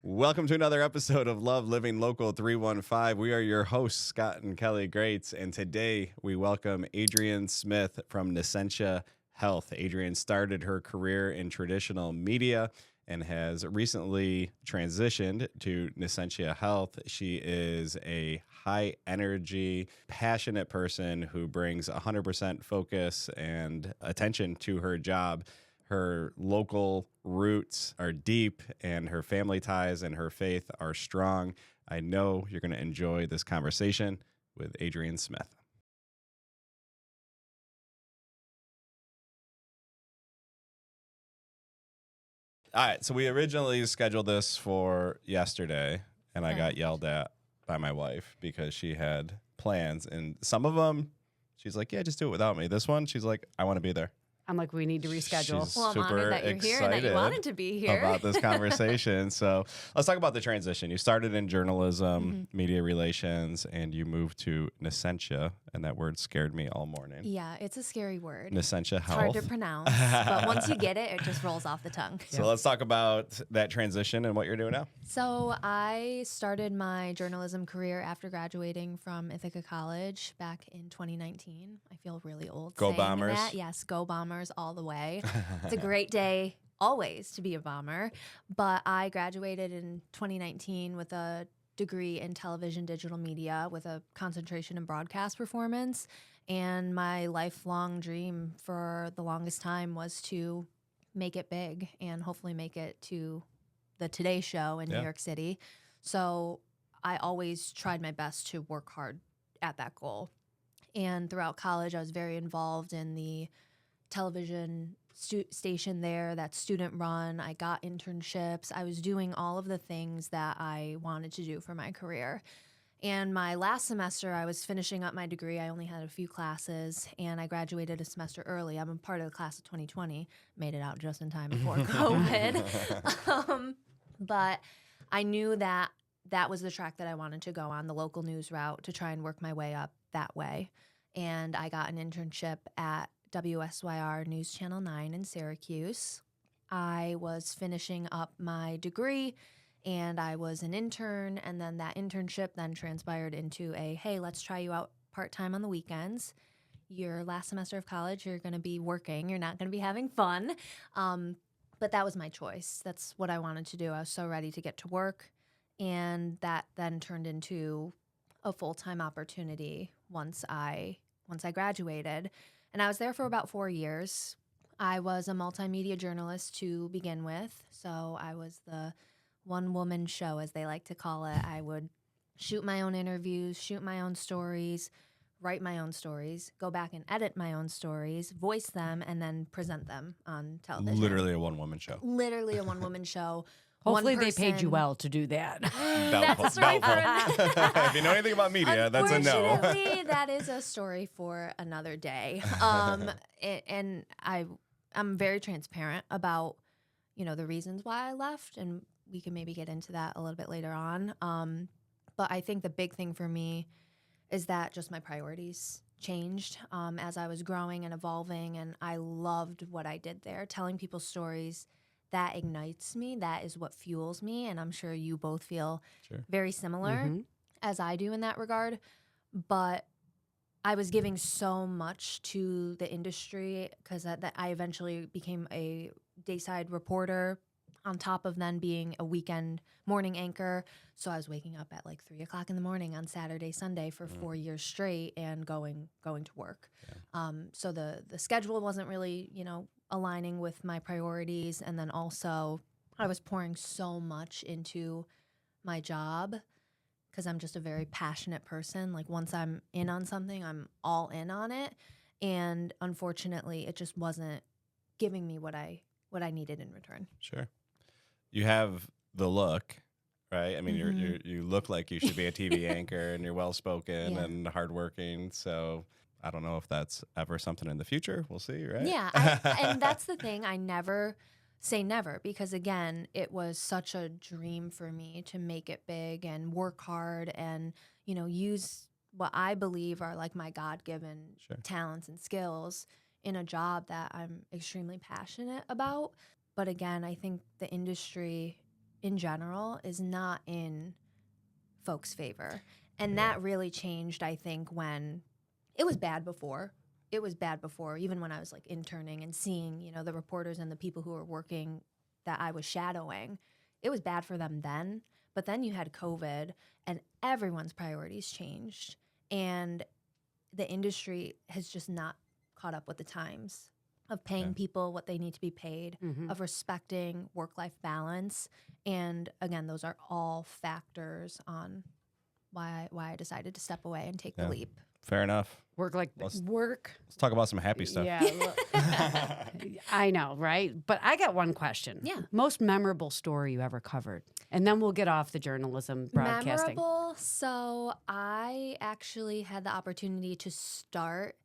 Welcome to another episode of Love Living Local 315. We are your hosts, Scott and Kelly Greats, and today we welcome Adrienne Smith from Nascentia Health. Adrienne started her career in traditional media and has recently transitioned to Nascentia Health. She is a high-energy, passionate person who brings 100% focus and attention to her job. Her local roots are deep, and her family ties and her faith are strong. I know you're going to enjoy this conversation with Adrienne Smith. All right, so we originally scheduled this for yesterday, and I got yelled at by my wife because she had plans, and some of them, she's like, yeah, just do it without me. This one, she's like, I want to be there. I'm like, we need to reschedule. She's Well, I'm honored that you're here and that you wanted to be here. About this conversation. So let's talk about the transition. You started in journalism, media relations, and you moved to Nascentia, and that word scared me all morning. Yeah, it's a scary word. Nascentia Health. It's hard to pronounce, but once you get it, it just rolls off the tongue. So let's talk about that transition and what you're doing now. So I started my journalism career after graduating from Ithaca College back in 2019. I feel really old Go saying Bombers. that. Yes, go Bombers all the way. It's a great day always to be a Bomber. But I graduated in 2019 with a degree in television digital media with a concentration in broadcast performance. And my lifelong dream for the longest time was to make it big and hopefully make it to the Today Show in New York City. So I always tried my best to work hard at that goal. And throughout college, I was very involved in the television station there that's student run. I got internships. I was doing all of the things that I wanted to do for my career. And my last semester, I was finishing up my degree. I only had a few classes, and I graduated a semester early. I'm a part of the class of 2020, made it out just in time before COVID. But I knew that that was the track that I wanted to go on, the local news route, to try and work my way up that way. And I got an internship at WSYR News Channel 9 in Syracuse. I was finishing up my degree, and I was an intern, and then that internship then transpired into a, hey, let's try you out part-time on the weekends. Your last semester of college, you're going to be working. You're not going to be having fun. But that was my choice. That's what I wanted to do. I was so ready to get to work, and that then turned into a full-time opportunity once I graduated. And I was there for about 4 years. I was a multimedia journalist to begin with, so I was the one-woman show, as they like to call it. I would shoot my own interviews, shoot my own stories, write my own stories, go back and edit my own stories, voice them, and then present them on television. Literally a one-woman show. Literally a one-woman show. Hopefully they paid you well to do that. That's a story for If you know anything about media, that's a no. Unfortunately, that is a story for another day. And I'm very transparent about, the reasons why I left, and we can maybe get into that a little bit later on. But I think the big thing for me is that just my priorities changed as I was growing and evolving, and I loved what I did there, telling people stories. That ignites me. That is what fuels me. And I'm sure you both feel very similar as I do in that regard. But I was giving so much to the industry because I eventually became a dayside reporter on top of then being a weekend morning anchor. So I was waking up at like 3 o'clock in the morning on Saturday, Sunday for 4 years straight and going to work. Yeah. So the schedule wasn't really, aligning with my priorities. And then also I was pouring so much into my job because I'm just a very passionate person. Like once I'm in on something, I'm all in on it. And unfortunately, it just wasn't giving me what I needed in return. Sure. You have the look, right? I mean, you look like you should be a TV anchor, and you're well-spoken and hardworking. So I don't know if that's ever something in the future. We'll see, right? Yeah, and that's the thing. I never say never because, again, it was such a dream for me to make it big and work hard and, use what I believe are like my God-given talents and skills in a job that I'm extremely passionate about. But again, I think the industry in general is not in folks' favor. And that really changed, I think, when it was bad before. It was bad before, even when I was like interning and seeing, the reporters and the people who were working that I was shadowing. It was bad for them then. But then you had COVID and everyone's priorities changed. And the industry has just not caught up with the times of paying people what they need to be paid, of respecting work-life balance. And again, those are all factors on why I decided to step away and take the leap. Fair enough. Work. Let's talk about some happy stuff. Yeah. I know, right? But I got one question. Yeah. Most memorable story you ever covered? And then we'll get off the journalism broadcasting. Memorable. So I actually had the opportunity to start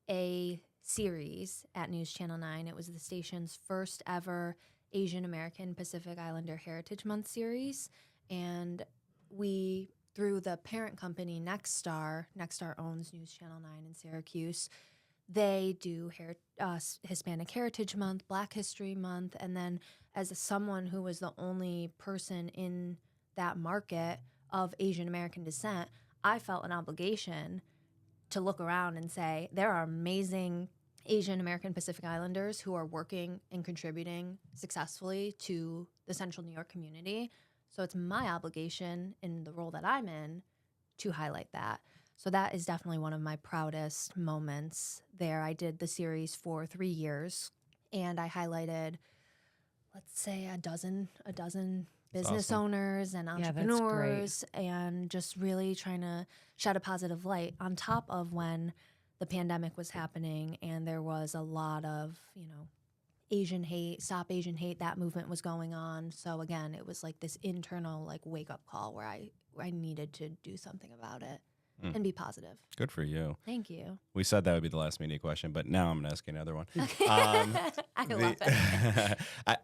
a series at News Channel 9. It was the station's first ever Asian American Pacific Islander Heritage Month series. And we, through the parent company Nexstar owns News Channel 9 in Syracuse, they do Hispanic Heritage Month, Black History Month, and then as someone who was the only person in that market of Asian American descent, I felt an obligation to look around and say, there are amazing Asian American Pacific Islanders who are working and contributing successfully to the Central New York community. So it's my obligation in the role that I'm in to highlight that. So that is definitely one of my proudest moments there. I did the series for 3 years, and I highlighted, let's say, a dozen business owners and entrepreneurs, and just really trying to shed a positive light on top of when the pandemic was happening and there was a lot of, Asian hate, Stop Asian Hate, that movement was going on. So again, it was like this internal wake up call where I needed to do something about it and be positive. Good for you. Thank you. We said that would be the last media question, but now I'm going to ask you another one. I love it.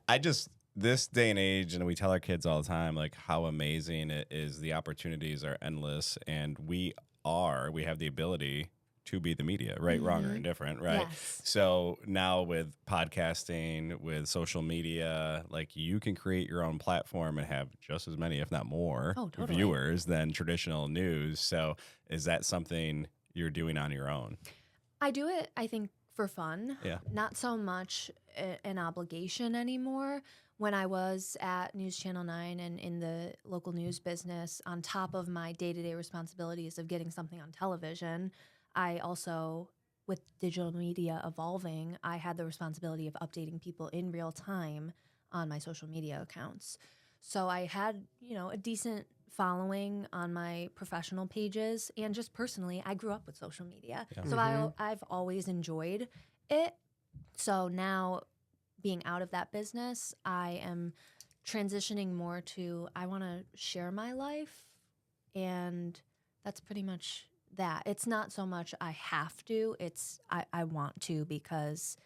I just, this day and age, and we tell our kids all the time, how amazing it is. The opportunities are endless, and we have the ability to be the media, right, wrong, or indifferent, right? Yes. So now with podcasting, with social media, you can create your own platform and have just as many, if not more, viewers than traditional news. So is that something you're doing on your own? I do it, I think, for fun. Yeah. Not so much an obligation anymore. When I was at News Channel 9 and in the local news business, on top of my day-to-day responsibilities of getting something on television, I also, with digital media evolving, I had the responsibility of updating people in real time on my social media accounts. So I had, a decent following on my professional pages, and just personally, I grew up with social media. Yeah. So I've always enjoyed it. So now, being out of that business, I am transitioning more to, I want to share my life, and that's pretty much that. It's not so much I have to, it's I want to, because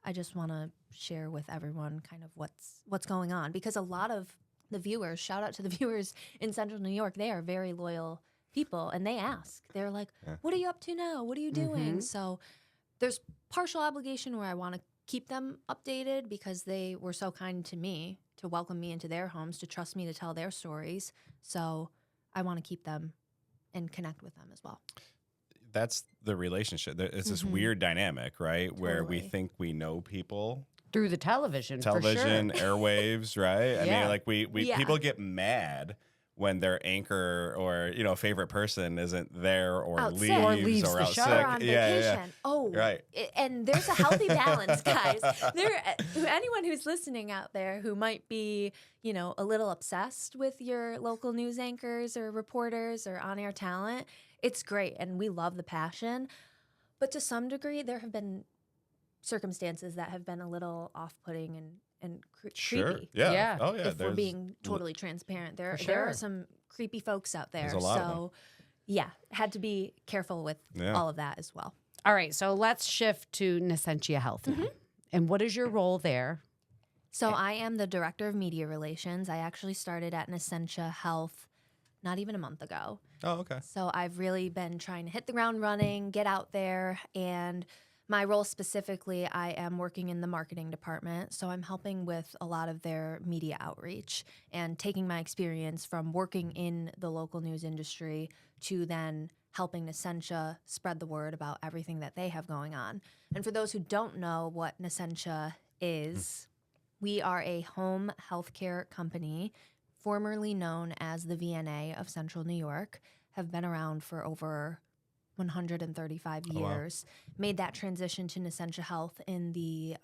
I just want to share with everyone kind of what's going on, because a lot of the viewers, shout out to the viewers in Central New York, they are very loyal people, and they ask, they're like, what are you up to now? What are you doing? So there's partial obligation where I want to keep them updated because they were so kind to me to welcome me into their homes, to trust me to tell their stories. So I want to keep them and connect with them as well. That's the relationship. It's this weird dynamic, right? Totally. Where we think we know people through the television, airwaves, right? I mean, we people get mad when their anchor or favorite person isn't there or out leaves or out sick. Or on vacation. Yeah. Oh, right. And there's a healthy balance, guys. Anyone who's listening out there who might be, a little obsessed with your local news anchors or reporters or on-air talent, it's great, and we love the passion. But to some degree, there have been circumstances that have been a little off-putting and creepy. Yeah. Oh, yeah. If we're being totally transparent, there are some creepy folks out there. There's a lot of them. Yeah, had to be careful with all of that as well. All right, so let's shift to Nascentia Health now. And what is your role there? So I am the Director of Media Relations. I actually started at Nascentia Health not even a month ago. Oh, okay. So I've really been trying to hit the ground running, get out there, and My role specifically, I am working in the marketing department, so I'm helping with a lot of their media outreach and taking my experience from working in the local news industry to then helping Nascentia spread the word about everything that they have going on. And for those who don't know what Nascentia is, we are a home healthcare company formerly known as the VNA of Central New York, have been around for over 135 years, made that transition to Nascentia Health in the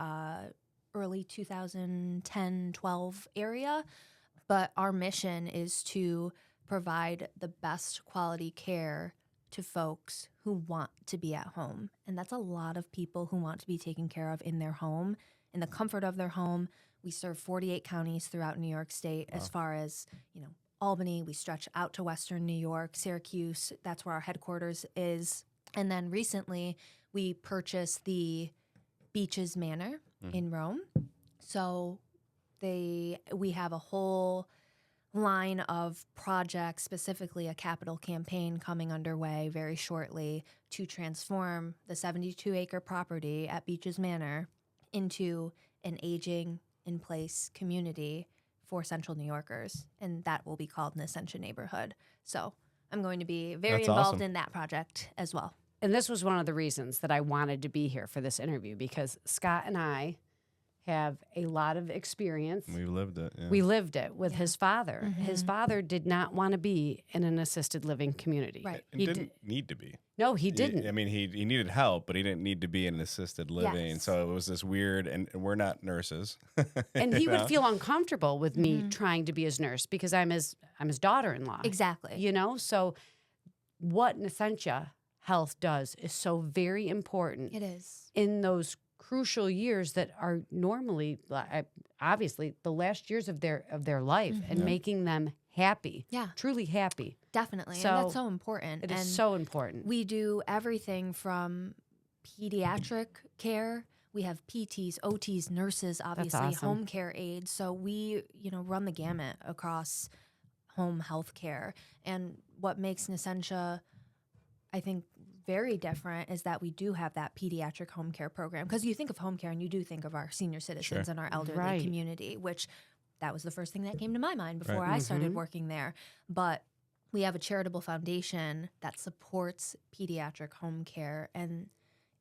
early 2010-12 area. But our mission is to provide the best quality care to folks who want to be at home. And that's a lot of people who want to be taken care of in their home, in the comfort of their home. We serve 48 counties throughout New York State. As far as, Albany, we stretch out to Western New York, Syracuse, that's where our headquarters is. And then recently we purchased the Beeches Manor in Rome. So we have a whole line of projects, specifically a capital campaign coming underway very shortly to transform the 72-acre property at Beeches Manor into an aging in place community for Central New Yorkers, and that will be called Nascentia Neighborhood. So I'm going to be very involved in that project as well. And this was one of the reasons that I wanted to be here for this interview, because Scott and I have a lot of experience. We lived it. Yeah. We lived it with his father. His father did not want to be in an assisted living community. Right. He didn't need to be. No, he didn't. I mean, he needed help, but he didn't need to be in assisted living. Yes. So it was this weird, and we're not nurses. And he would feel uncomfortable with me trying to be his nurse because I'm his daughter-in-law. Exactly. So what Nascentia Health does is so very important. It is. In those crucial years that are normally, obviously, the last years of their life, and making them happy. Yeah. Truly happy. Definitely. So and that's so important. It is so important. We do everything from pediatric care. We have PTs, OTs, nurses, obviously, awesome. home care aides. So we, run the gamut across home health care. And what makes Nascentia, I think, very different is that we do have that pediatric home care program. Because you think of home care and you do think of our senior citizens and our elderly community, which that was the first thing that came to my mind before I started working there. But we have a charitable foundation that supports pediatric home care, and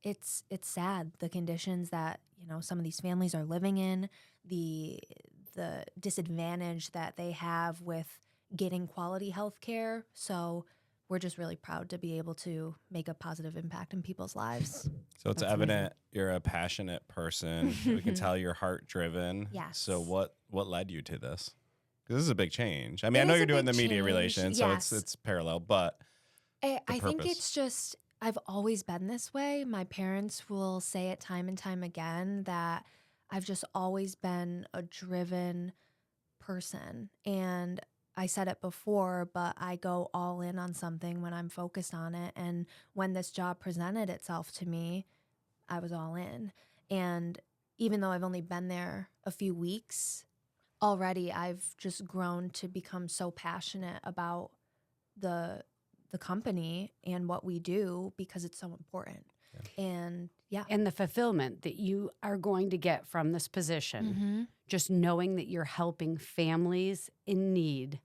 it's sad, the conditions that some of these families are living in, the disadvantage that they have with getting quality health care. So we're just really proud to be able to make a positive impact in people's lives. So it's evident you're a passionate person. We can tell you're heart driven. Yes. So what led you to this? Because this is a big change. I mean, I know you're doing the media relations, so it's parallel, but I think it's just, I've always been this way. My parents will say it time and time again that I've just always been a driven person. And I said it before, but I go all in on something when I'm focused on it. And when this job presented itself to me, I was all in. And even though I've only been there a few weeks, already I've just grown to become so passionate about the company and what we do because it's so important. And and the fulfillment that you are going to get from this position, just knowing that you're helping families in need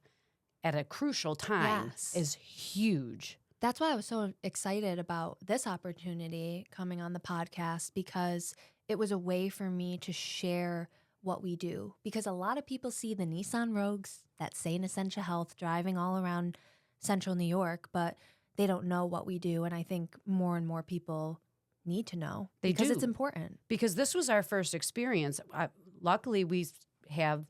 at a crucial time is huge. That's why I was so excited about this opportunity coming on the podcast, because it was a way for me to share what we do. Because a lot of people see the Nissan Rogues that say Nascentia Health driving all around Central New York, but they don't know what we do. And I think more and more people need to know because it's important. Because this was our first experience. Luckily, we had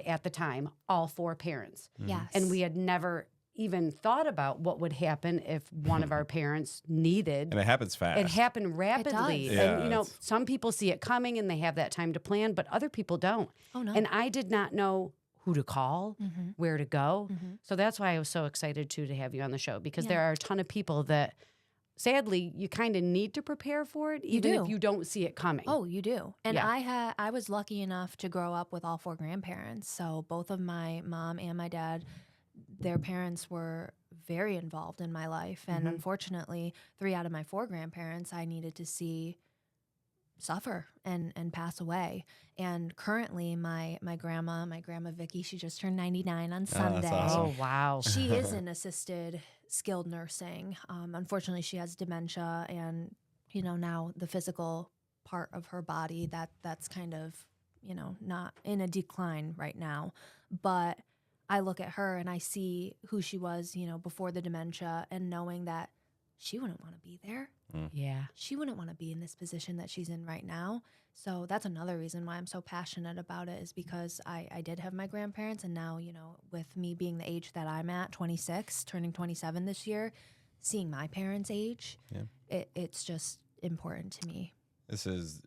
at the time all 4 parents. Yes. And we had never even thought about what would happen if one of our parents needed. And it happens fast. It happened rapidly. It does. And, some people see it coming and they have that time to plan, but other people don't. Oh, no. And I did not know who to call, where to go. So that's why I was so excited, to have you on the show, because there are a ton of people that, sadly, you kind of need to prepare for it, even if you don't see it coming. Oh, you do. And I was lucky enough to grow up with all 4 grandparents. So both of my mom and my dad, their parents were very involved in my life. And unfortunately, 3 out of my 4 grandparents I needed to see suffer and pass away. And currently my grandma Vicky, she just turned 99 on Sunday. That's awesome. Oh, wow. She is in assisted skilled nursing. Unfortunately, she has dementia, and now the physical part of her body that's kind of not in a decline right now. But I look at her and I see who she was before the dementia, and knowing that she wouldn't want to be there. Yeah. She wouldn't want to be in this position that she's in right now. So that's another reason why I'm so passionate about it, is because I did have my grandparents, and now, with me being the age that I'm at, 26, turning 27 this year, seeing my parents age, it's just important to me. This is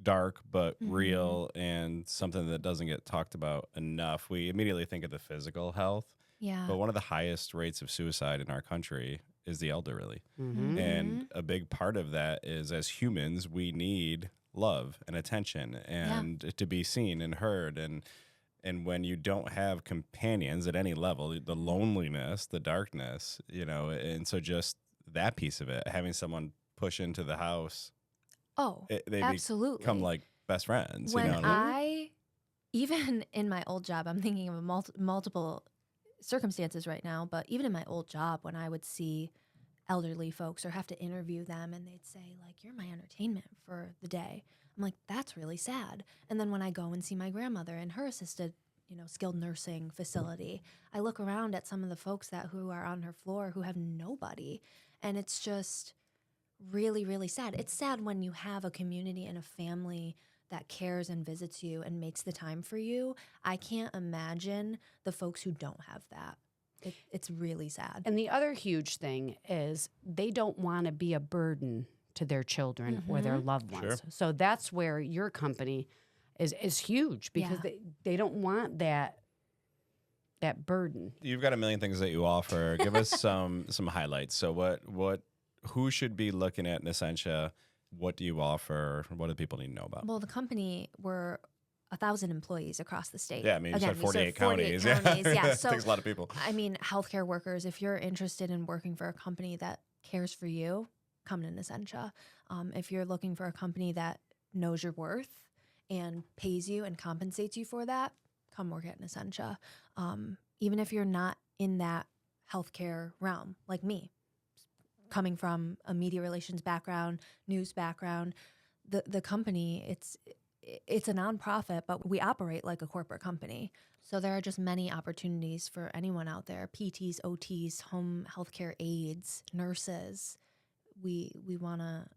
dark but real, and something that doesn't get talked about enough. We immediately think of the physical health, but one of the highest rates of suicide in our country is the elderly. And a big part of that is, as humans, we need love and attention and to be seen and heard. And when you don't have companions at any level, the loneliness, the darkness, and so just that piece of it, having someone push into the house. They Absolutely. become like best friends. When even in my old job, I'm thinking of multiple circumstances right now, but even in my old job, when I would see elderly folks or have to interview them, and they'd say, like, you're my entertainment for the day, I'm like, that's really sad. And then when I go and see my grandmother in her assisted skilled nursing facility, I look around at some of the folks who are on her floor who have nobody, and it's just really, really sad. It's sad when you have a community and a family that cares and visits you and makes the time for you. I can't imagine the folks who don't have that. It's really sad. And the other huge thing is they don't want to be a burden to their children or their loved ones. Sure. So that's where your company is huge, because they don't want that burden. You've got a million things that you offer. Give us some highlights. So who should be looking at Nascentia? What do you offer? What do people need to know about? Well, the company, we're 1,000 employees across the state. Yeah, I mean, you said 48 counties. counties. Yeah, so it takes a lot of people. I mean, healthcare workers, if you're interested in working for a company that cares for you, come to Nascentia. If you're looking for a company that knows your worth and pays you and compensates you for that, come work at Nascentia. Even if you're not in that healthcare realm, like me, coming from a media relations background, news background, the company, it's a nonprofit, but we operate like a corporate company. So there are just many opportunities for anyone out there: PTs, OTs, home healthcare aides, nurses. We want to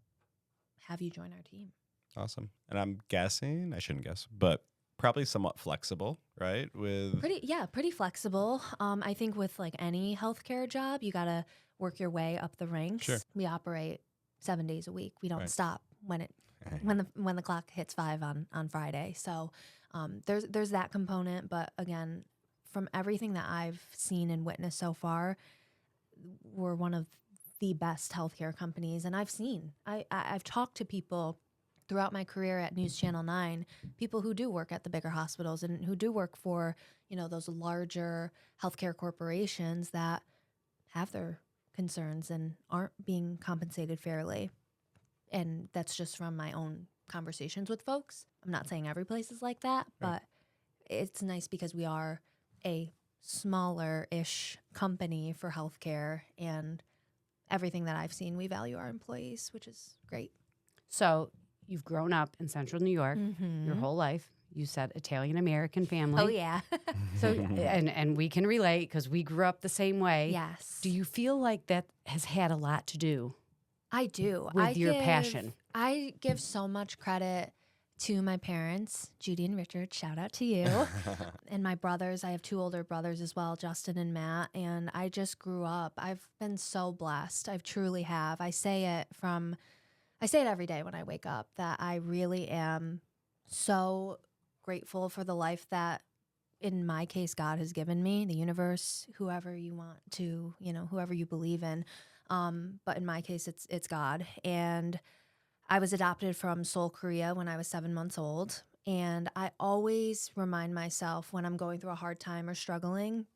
have you join our team. Awesome. And I'm guessing, I shouldn't guess, but probably somewhat flexible, right? Pretty flexible. I think with like any healthcare job, you got to work your way up the ranks. Sure. We operate 7 days a week. We don't Right. stop when the clock hits 5 on Friday. So there's that component. But again, from everything that I've seen and witnessed so far, we're one of the best healthcare companies. And I've talked to people throughout my career at News Channel 9, people who do work at the bigger hospitals and who do work for, those larger healthcare corporations that have their concerns and aren't being compensated fairly. And that's just from my own conversations with folks. I'm not saying every place is like that, but it's nice because we are a smaller-ish company for healthcare, and everything that I've seen, we value our employees, which is great. So you've grown up in Central New York your whole life. You said Italian-American family. Oh, yeah. So and we can relate because we grew up the same way. Yes. Do you feel like that has had a lot to do I do. with your passion? I give so much credit to my parents, Judy and Richard, shout out to you, and my brothers. I have 2 older brothers as well, Justin and Matt, and I just grew up. I've been so blessed. I truly have. I say it every day when I wake up, that I really am so grateful for the life that, in my case, God has given me, the universe, whoever you want to, whoever you believe in. But in my case, it's God. And I was adopted from Seoul, Korea when I was 7 months old. And I always remind myself when I'm going through a hard time or struggling,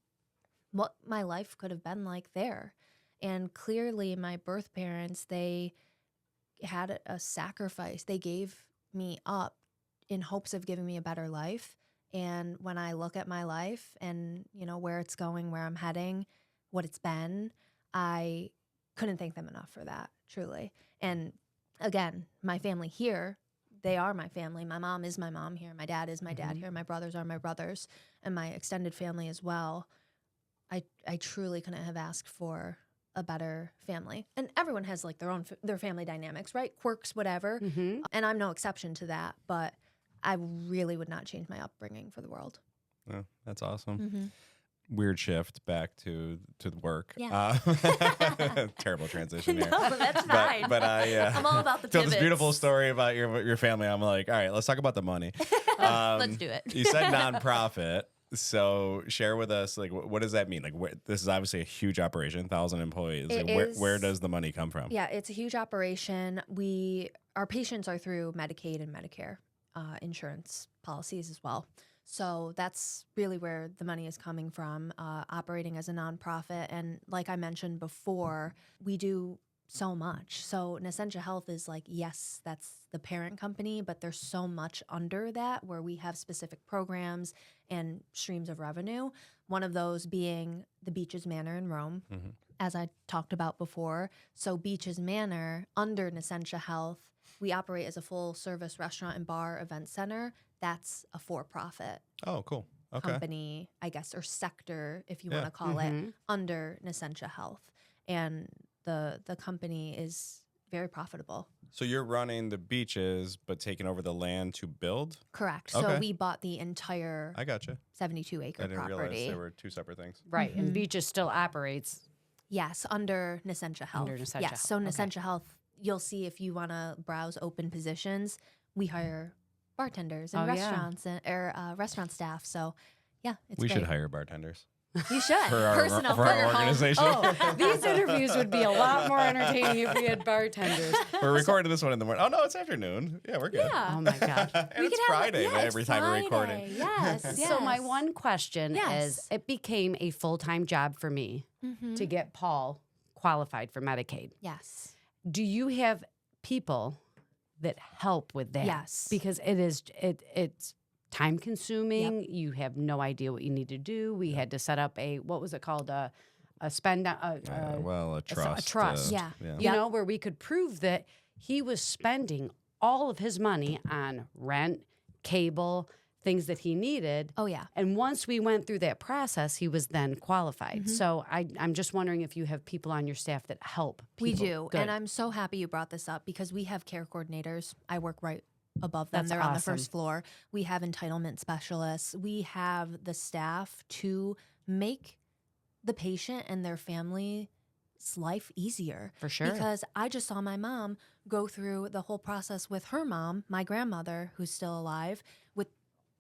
what my life could have been like there. And clearly my birth parents, they had a sacrifice. They gave me up in hopes of giving me a better life. And when I look at my life and, you know, where it's going, where I'm heading, what it's been, I couldn't thank them enough for that, truly. And again, my family here, they are my family. My mom is my mom here. My dad is my dad here. My brothers are my brothers, and my extended family as well. I truly couldn't have asked for a better family. And everyone has like their family dynamics, right? Quirks, whatever. And I'm no exception to that, but I really would not change my upbringing for the world. Oh, that's awesome. Weird shift back to the work. Yeah. Terrible transition here. No, that's fine. But I'm all about the tell pivots. this beautiful story about your family. I'm like, all right, let's talk about the money. Let's do it. You said nonprofit. So share with us, like, what does that mean? Like, this is obviously a huge operation, 1,000 employees. Like, where does the money come from? Yeah, it's a huge operation. Our patients are through Medicaid and Medicare insurance policies as well. So that's really where the money is coming from, operating as a nonprofit. And like I mentioned before, we do so much. So Nascentia Health is like, yes, that's the parent company, but there's so much under that where we have specific programs and streams of revenue. One of those being the Beeches Manor in Rome, as I talked about before. So Beeches Manor, under Nascentia Health, we operate as a full-service restaurant and bar event center. That's a for-profit cool. Okay. company, I guess, or sector, if you want to call it, under Nascentia Health. And the company is very profitable. So you're running the Beeches, but taking over the land to build? Correct. Okay. So we bought the entire I gotcha. 72-acre I didn't realize property. there were two separate things. Right. And Beeches still operates. Yes, under Nascentia Health. Under Nascentia yes, Health. so Okay. Nascentia Health, you'll see if you want to browse open positions, we hire bartenders and restaurants or restaurant staff. So, yeah, it's We great. should hire bartenders. You should. For our Personal for your home. organization. Oh, these interviews would be a lot more entertaining if we had bartenders. We're recording this one in the morning. Oh, no, it's afternoon. Yeah, we're good. Yeah. Oh my God. And We it's could have- Friday yeah, every it's time we're Friday. recording. Yes, So my yes. one question Yes. is, it became a full-time job for me to get Paul qualified for Medicaid. Yes. Do you have people that help with that? Yes. Because it's time consuming. You have no idea what you need to do. We had to set up what was it called? A Trust. A trust. Yeah. You know, where we could prove that he was spending all of his money on rent, cable, things that he needed. Oh, yeah. And once we went through that process, he was then qualified. So I'm just wondering if you have people on your staff that help people. We do. Good. And I'm so happy you brought this up because we have care coordinators. I work right above them. That's They're on the awesome. first floor. We have entitlement specialists. We have the staff to make the patient and their family's life easier. For sure. Because I just saw my mom go through the whole process with her mom, my grandmother, who's still alive, with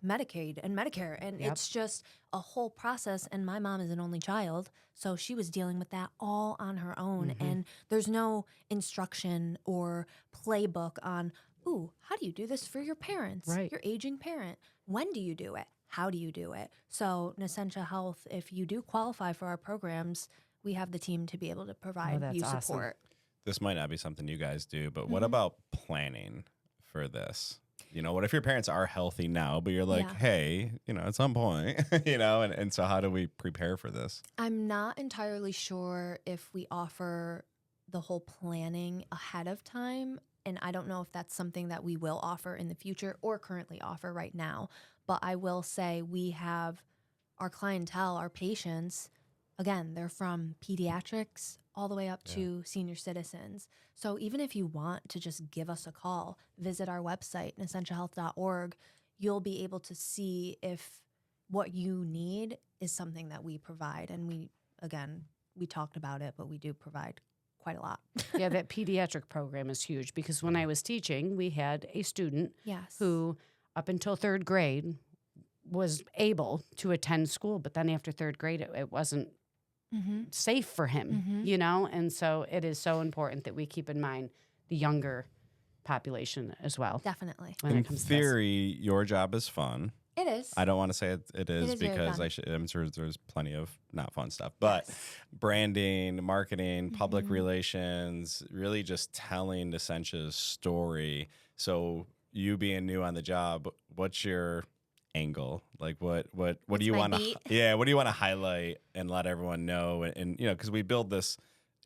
Medicaid and Medicare. And it's just a whole process. And my mom is an only child. So she was dealing with that all on her own. And there's no instruction or playbook on, ooh, how do you do this for your parents? Right. Your aging parent. When do you do it? How do you do it? So Nascentia Health, if you do qualify for our programs, we have the team to be able to provide that's you awesome. support. This might not be something you guys do, but what about planning for this? You know, what if your parents are healthy now, but you're like, Yeah. hey, you know, at some point, you know, and so how do we prepare for this? I'm not entirely sure if we offer the whole planning ahead of time. And I don't know if that's something that we will offer in the future or currently offer right now. But I will say we have our clientele, our patients, again, they're from pediatrics all the way up to senior citizens. So even if you want to just give us a call, visit our website, nascentiahealth.org, you'll be able to see if what you need is something that we provide. And we talked about it, but we do provide quite a lot. Yeah, that pediatric program is huge because when I was teaching, we had a student Yes. who, up until third grade, was able to attend school, but then after third grade, it wasn't safe for him, you know? And so it is so important that we keep in mind the younger population as well. Definitely. When In it comes to this. theory, your job is fun. It is. I don't want to say it is very because fun. I'm sure there's plenty of not fun stuff, but branding, marketing, public relations, really just telling Nascentia's story. So you being new on the job, what's your angle? Like what do you want to what do you want to highlight and let everyone know? And you know, because we build this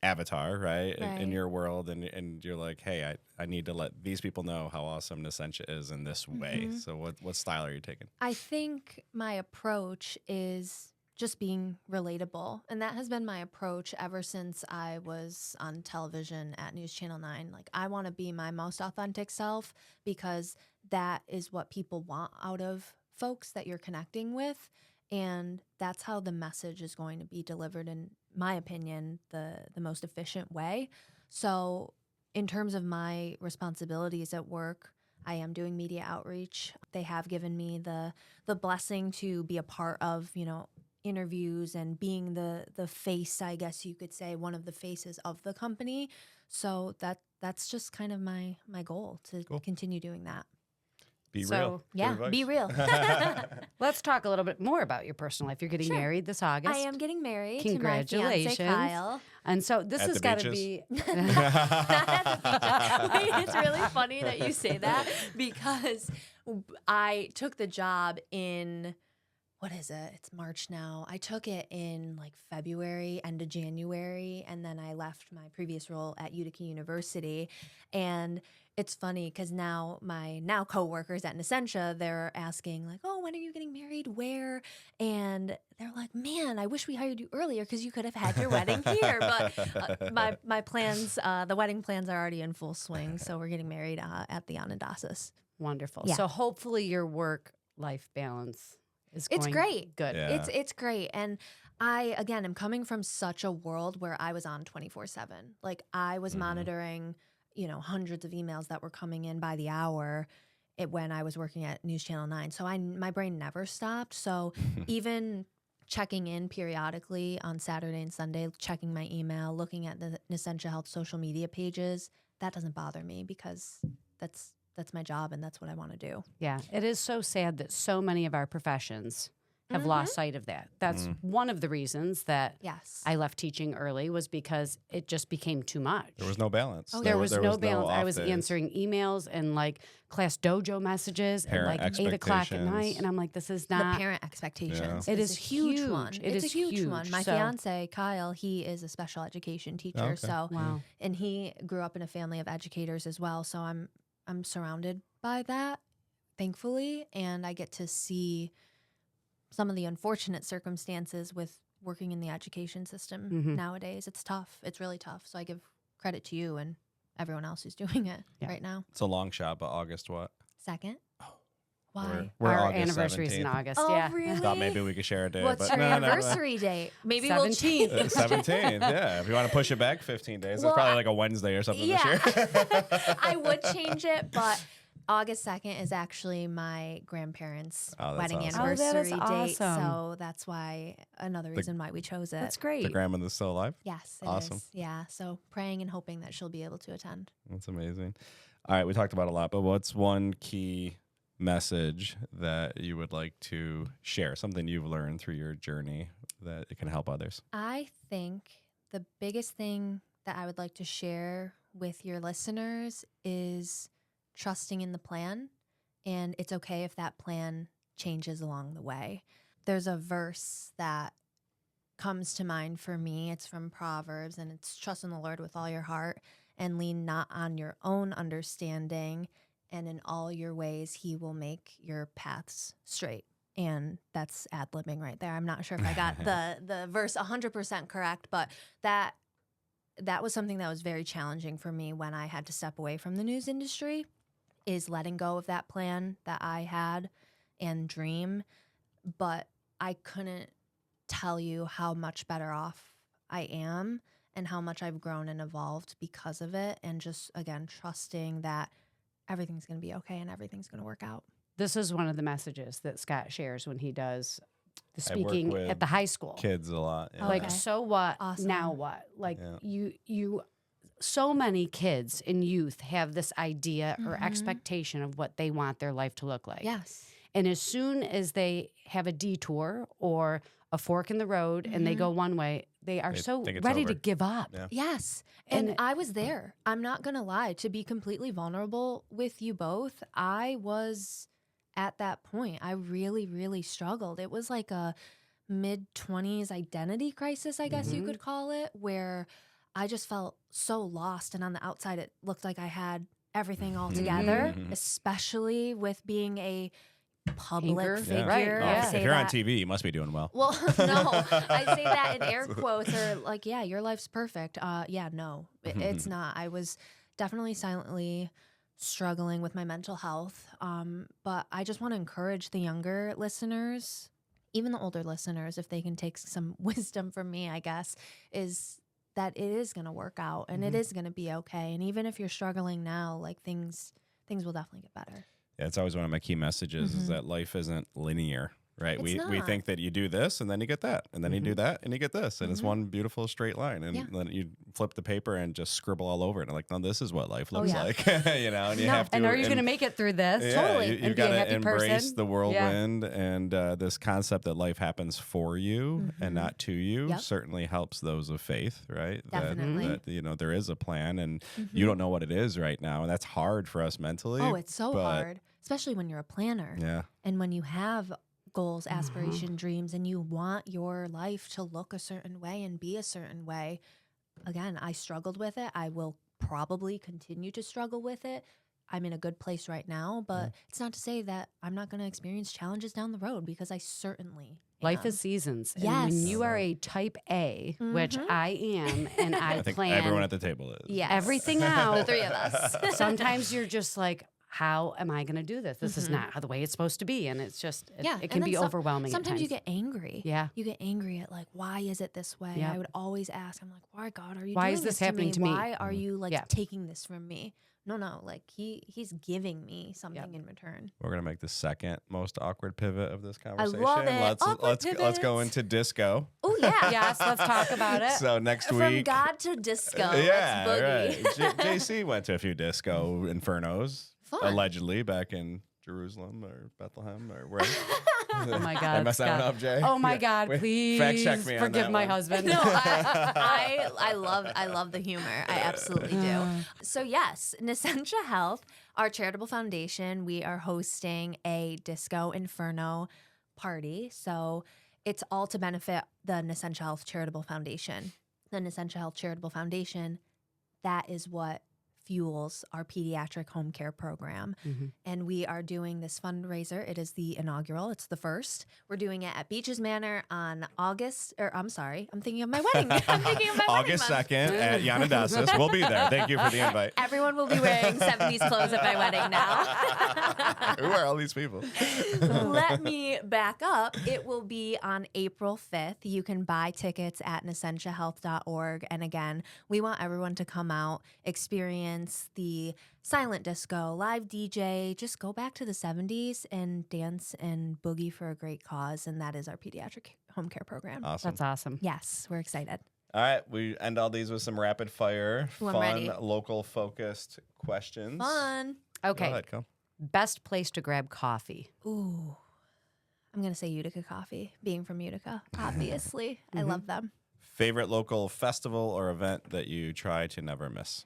avatar, right? In your world, and you're like, hey, I need to let these people know how awesome Nascentia is in this way. So what style are you taking? I think my approach is just being relatable, and that has been my approach ever since I was on television at News Channel 9. Like, I want to be my most authentic self because that is what people want out of folks that you're connecting with, and that's how the message is going to be delivered, in my opinion, the most efficient way. So in terms of my responsibilities at work, I am doing media outreach. They have given me the blessing to be a part of, you know, interviews and being the face, I guess you could say, one of the faces of the company. So that's just kind of my goal, to continue doing that. Be real. Yeah, be real. Let's talk a little bit more about your personal life. You're getting married this August. I am getting married. Congratulations. To my fiancé, Kyle. And so this has got to be. Wait, it's really funny that you say that because I took the job in, what is it? It's March now. I took it in like February, end of January, and then I left my previous role at Utica University. And it's funny because now my coworkers at Nascentia, they're asking like, oh, when are you getting married? Where? And they're like, man, I wish we hired you earlier because you could have had your wedding here. But my plans, the wedding plans are already in full swing. So we're getting married at the Onondagas. Wonderful. Yeah. So hopefully your work-life balance is going It's great. Good. Yeah. It's great. And I, again, am coming from such a world where I was on 24/7. Like, I was monitoring, you know, hundreds of emails that were coming in by the hour when I was working at News Channel 9. So my brain never stopped. So even checking in periodically on Saturday and Sunday, checking my email, looking at the Nascentia Health social media pages, that doesn't bother me because that's my job and that's what I want to do. Yeah. It is so sad that so many of our professions have lost sight of that. That's one of the reasons that I left teaching early, was because it just became too much. There was no balance. There was no balance. I off was days. answering emails and like class dojo messages Parent at like 8 o'clock at night. And I'm like, this is not. The parent expectations. It is a huge huge. one. It It's is a huge huge. one. My So- fiance, Kyle, he is a special education teacher. Okay. So, Wow. and he grew up in a family of educators as well. So I'm surrounded by that, thankfully, and I get to see some of the unfortunate circumstances with working in the education system nowadays. It's tough. It's really tough. So I give credit to you and everyone else who's doing it right now. It's a long shot, but August what? 2nd. Why? We're Our August anniversary is in 17th. August. Oh, Yeah. really? Thought maybe we could share a day. What's but your no. anniversary date? Maybe we'll 17th. change. 17th, yeah. If you want to push it back 15 days, Well, it's probably like a Wednesday or something this year. I would change it, but August 2nd is actually my grandparents' wedding awesome. Oh, that is anniversary date. awesome. So that's why another reason why we chose it. That's great. The grandmother's still alive? Yes, it Awesome. is. Yeah. So praying and hoping that she'll be able to attend. That's amazing. All right, we talked about a lot, but what's one key message that you would like to share? Something you've learned through your journey that it can help others? I think the biggest thing that I would like to share with your listeners is trusting in the plan, and it's okay if that plan changes along the way. There's a verse that comes to mind for me. It's from Proverbs, and it's trust in the Lord with all your heart and lean not on your own understanding, and in all your ways he will make your paths straight. And that's ad-libbing right there. I'm not sure if I got the verse 100% correct, but that was something that was very challenging for me when I had to step away from the news industry, is letting go of that plan that I had and dream. But I couldn't tell you how much better off I am and how much I've grown and evolved because of it. And just, again, trusting that everything's going to be okay and everything's going to work out. This is one of the messages that Scott shares when he does the I work speaking with at the high school. Kids a lot. Yeah. Like, Okay. so what? Awesome. Now what? Like, Yeah. you so many kids and youth have this idea or expectation of what they want their life to look like. Yes. And as soon as they have a detour or a fork in the road and they go one way, they are so ready to give up. Yeah. Yes. And I was there. I'm not going to lie. To be completely vulnerable with you both, I was at that point. I really, really struggled. It was like a mid-20s identity crisis, I guess you could call it, where I just felt so lost. And on the outside, it looked like I had everything all together, especially with being a public figure. Right. If you're on TV, you must be doing well. Well, no, I say that in air quotes, or like, yeah, your life's perfect. No, it's not. I was definitely silently struggling with my mental health. But I just want to encourage the younger listeners, even the older listeners, if they can take some wisdom from me, I guess, is that it is going to work out and it is going to be okay. And even if you're struggling now, like things will definitely get better. Yeah, it's always one of my key messages is that life isn't linear, right? It's We not. think that you do this and then you get that, and then you do that and you get this, and it's one beautiful straight line. And then you flip the paper and just scribble all over it. And like, no, this is what life looks like, you know. And you have to. And are you going to make it through this? Yeah, Totally. You and got be a to happy embrace person. the whirlwind, and this concept that life happens for you and not to you certainly helps those of faith, right? Definitely. That you know there is a plan, and you don't know what it is right now, and that's hard for us mentally. Oh, it's so hard, especially when you're a planner. Yeah. And when you have goals, aspiration, dreams, and you want your life to look a certain way and be a certain way. Again, I struggled with it. I will probably continue to struggle with it. I'm in a good place right now, but it's not to say that I'm not going to experience challenges down the road, because I certainly Life am. is seasons. And Yes. when you are a type A, which I am, and I think plan everyone at the table is. Yes. everything the out, three of us. sometimes you're just like, how am I going to do this? This is not how the way it's supposed to be. And it's just, it and can then be overwhelming. Sometimes at you times. get angry. Yeah. You get angry at like, why is it this way? Yep. I would always ask, I'm like, why, God, are you Why doing is this to happening to me? Why are you like Yeah. taking this from me? No, like he's giving me something in return. We're gonna make the second most awkward pivot of this conversation. love it. Awkward Let's go pivots. into disco. Oh yeah. Yes, let's talk about it. So next From week, God to disco. yeah, Let's boogie. right. JC went to a few disco infernos, Fun. allegedly back in Jerusalem or Bethlehem or where. Oh my God. I messed that one Scott. up, Jay. Oh my Yeah. God, Wait, please fact check me on forgive that my one. husband. No, I love the humor. I absolutely do. So yes, Nascentia Health, our charitable foundation, we are hosting a Disco Inferno party. So it's all to benefit the Nascentia Health Charitable Foundation. The Nascentia Health Charitable Foundation, that is what fuels our pediatric home care program. And we are doing this fundraiser. It is the inaugural. It's the first. We're doing it at Beeches Manor on I'm thinking of my wedding. I'm thinking of my August wedding month. 2nd at Yanadassis. We'll be there. Thank you for the invite. Everyone will be wearing 70s clothes at my wedding now. Who are all these people? Let me back up. It will be on April 5th. You can buy tickets at nascentiahealth.org. And again, we want everyone to come out, experience the silent disco, live DJ, just go back to the 70s and dance and boogie for a great cause. And that is our pediatric home care program. Awesome. That's awesome. Yes, we're excited. All right, we end all these with some rapid fire, Ooh, I'm fun, ready. local focused questions. Fun. Okay. Go ahead, Kel. Best place to grab coffee. Ooh. I'm going to say Utica Coffee, being from Utica, obviously. I love them. Favorite local festival or event that you try to never miss?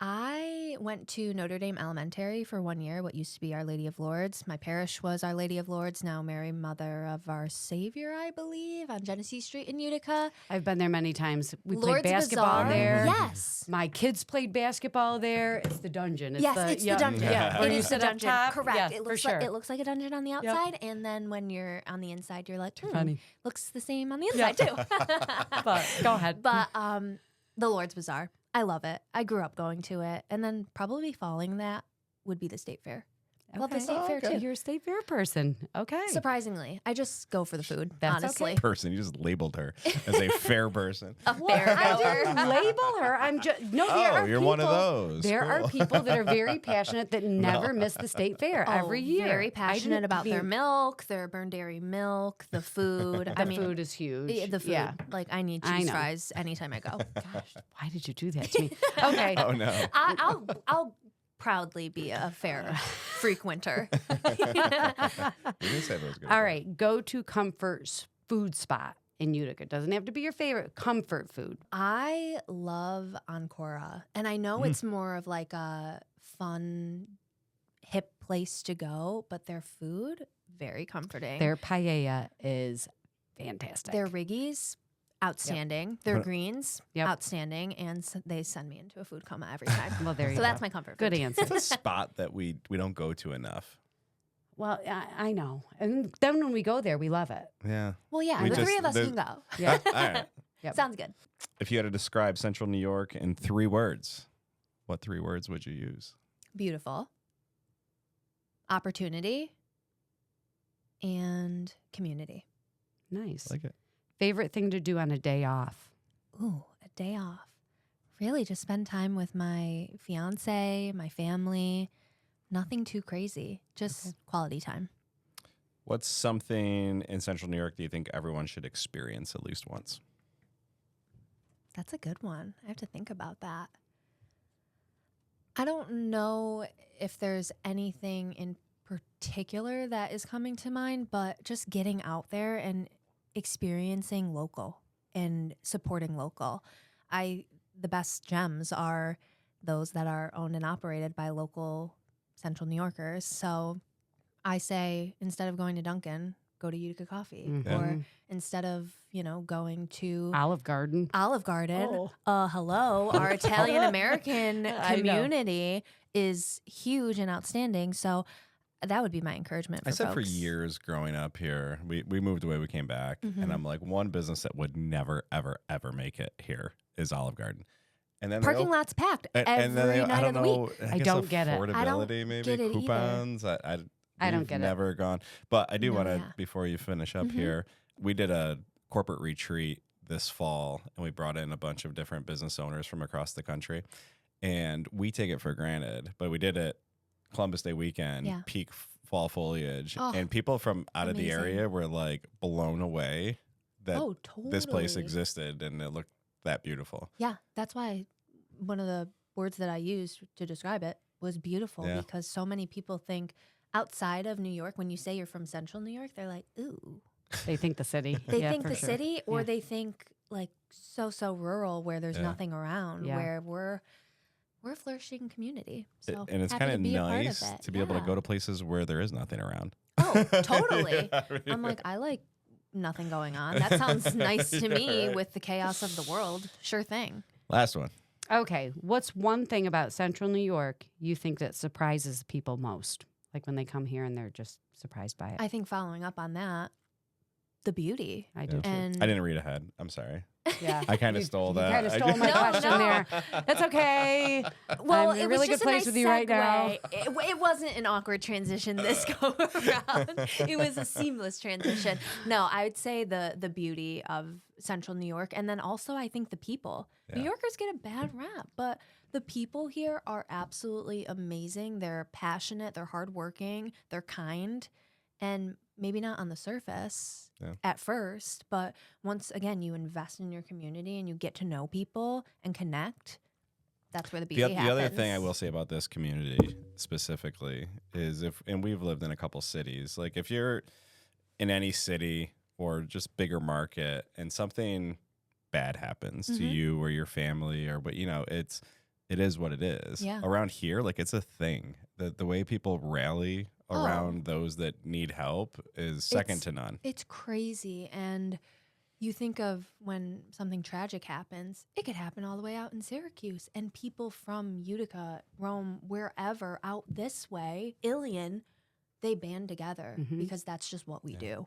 I went to Notre Dame Elementary for 1 year, what used to be Our Lady of Lourdes. My parish was Our Lady of Lourdes, now Mary Mother of Our Savior, I believe, on Genesee Street in Utica. I've been there many times. We Lourdes played basketball Bazaar. there. Yes. My kids played basketball there. It's the dungeon. It's the dungeon. Yeah. Where It you is the sit up dungeon. top. Correct. Yeah, it for looks sure. like it looks like a dungeon on the outside, and then when you're on the inside, you're like, Funny. looks the same on the inside too. But go ahead. But the Lourdes Bazaar, I love it. I grew up going to it, and then probably following that would be the State Fair. Love the Okay. State Fair too. You're a state fair person. Okay. Surprisingly, I just go for the food. That's honestly, Person, you just labeled her as a fair person. a fair I goer. didn't label her. I'm just there are you're people, one of those. There Cool. are people that are very passionate that never miss the state fair every year. Very passionate didn't about their mean- milk, their burned dairy milk, the food. The food is huge. Yeah, the food. Yeah. Like I need I cheese know. fries anytime I go. Gosh, why did you do that to me? Okay. Oh no. I'll proudly be a fair frequenter. We did say that was good. All right, go to comfort food spot in Utica. It doesn't have to be your favorite comfort food. I love Ancora, and I know it's more of like a fun, hip place to go, but their food, very comforting. Their paella is fantastic. Their riggies, outstanding. Yep. Their greens, Yep. outstanding. And they send me into a food coma every time. Well, there you So go. that's my comfort Good food. answer. It's a spot that we don't go to enough. Well, I know. And then when we go there, we love it. Yeah. Well, yeah, We the three just- of us there's- can go. Yeah. All right. Yep. Sounds good. If you had to describe Central New York in 3 words, what 3 words would you use? Beautiful, opportunity, and community. Nice. I like it. Favorite thing to do on a day off? Ooh, a day off. Really just spend time with my fiance, my family. Nothing too crazy, just quality time. What's something in Central New York that you think everyone should experience at least once? That's a good one. I have to think about that. I don't know if there's anything in particular that is coming to mind, but just getting out there and experiencing local and supporting local. The best gems are those that are owned and operated by local Central New Yorkers. So I say, instead of going to Dunkin', go to Utica Coffee. Mhm. Or instead of, going to Olive Garden. Olive Garden, Oh. hello, our Italian American I know. community is huge and outstanding. So that would be my encouragement for I said folks. for years growing up here, we moved away, we came back, and I'm like, one business that would never, ever, ever make it here is Olive Garden. And then Parking lot's packed and every then they, night I of don't the know, week. I guess don't get it. I don't affordability, maybe get it either. coupons. I don't we've get it. never gone, but I do No, want to. yeah. Before you finish up Mhm. here, we did a corporate retreat this fall, and we brought in a bunch of different business owners from across the country, and we take it for granted, but we did it Columbus Day weekend, Yeah. peak fall foliage, Oh, and people from out of the amazing. area were like blown away that Oh, totally. this place existed and it looked that beautiful. Yeah, that's why one of the words that I used to describe it was beautiful, Yeah. because so many people think outside of New York, when you say you're from Central New York, they're like, ooh. They think the city. They Yeah, think for the sure. city, or Yeah. they think like so rural where there's Yeah. nothing around, Yeah. where we're a flourishing community. So And it's happy kind to of be a part nice of it. to be able to Yeah. go to places where there is nothing around. Oh, totally. Yeah, I mean- I'm like, I like nothing going on. That sounds nice to me Right. with the chaos of the world. Sure thing. Last one. Okay, what's one thing about Central New York you think that surprises people most? Like when they come here and they're just surprised by it. I think following up on that, the beauty. I do too. And I didn't read ahead. I'm sorry. Yeah. I kind of You- stole you that. kind of I stole my No, question no. there. That's okay. Well, I'm in a it really was good just a place nice with you right now. segue. It wasn't an awkward transition this go around. It was a seamless transition. No, I would say the beauty of Central New York, and then also I think the people. New Yeah. Yorkers get a bad rap, but the people here are absolutely amazing. They're passionate, they're hardworking, they're kind, and maybe not on the surface Yeah. at first, but once again you invest in your community and you get to know people and connect, that's where the beauty happens. The other thing I will say about this community specifically is and we've lived in a couple cities, like if you're in any city or just bigger market and something bad happens to Mhm. you or your family or what, it is what it is. Yeah. Around here, like it's a thing. The way people rally Oh. around those that need help is second to none. It's crazy. And you think of when something tragic happens, it could happen all the way out in Syracuse. And people from Utica, Rome, wherever out this way, Ilion, they band together Mhm. because that's just what we Yeah. do.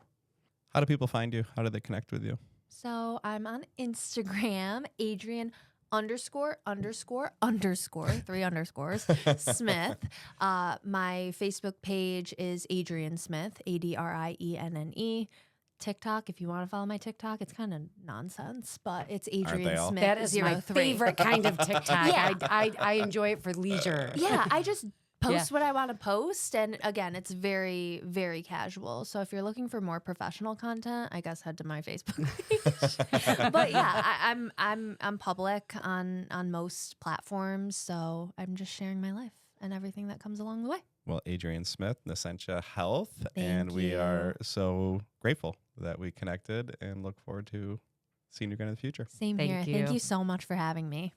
How do people find you? How do they connect with you? So I'm on Instagram, Adrienne __, 3 underscores, Smith. My Facebook page is Adrienne Smith, ADRIENNE. TikTok, if you want to follow my TikTok, it's kind of nonsense, but it's they Adrienne all? Smith. That is my 03. favorite kind of TikTok. Yeah. I enjoy it for leisure. Yeah, I just post Yeah. what I want to post, and again, it's very, very casual. So if you're looking for more professional content, I guess head to my Facebook page. But yeah, I'm public on most platforms, so I'm just sharing my life and everything that comes along the way. Well, Adrienne Smith, Nascentia Health, Thank and we you. are so grateful that we connected and look forward to seeing you again in the future. Same Thank here. you. Thank you so much for having me.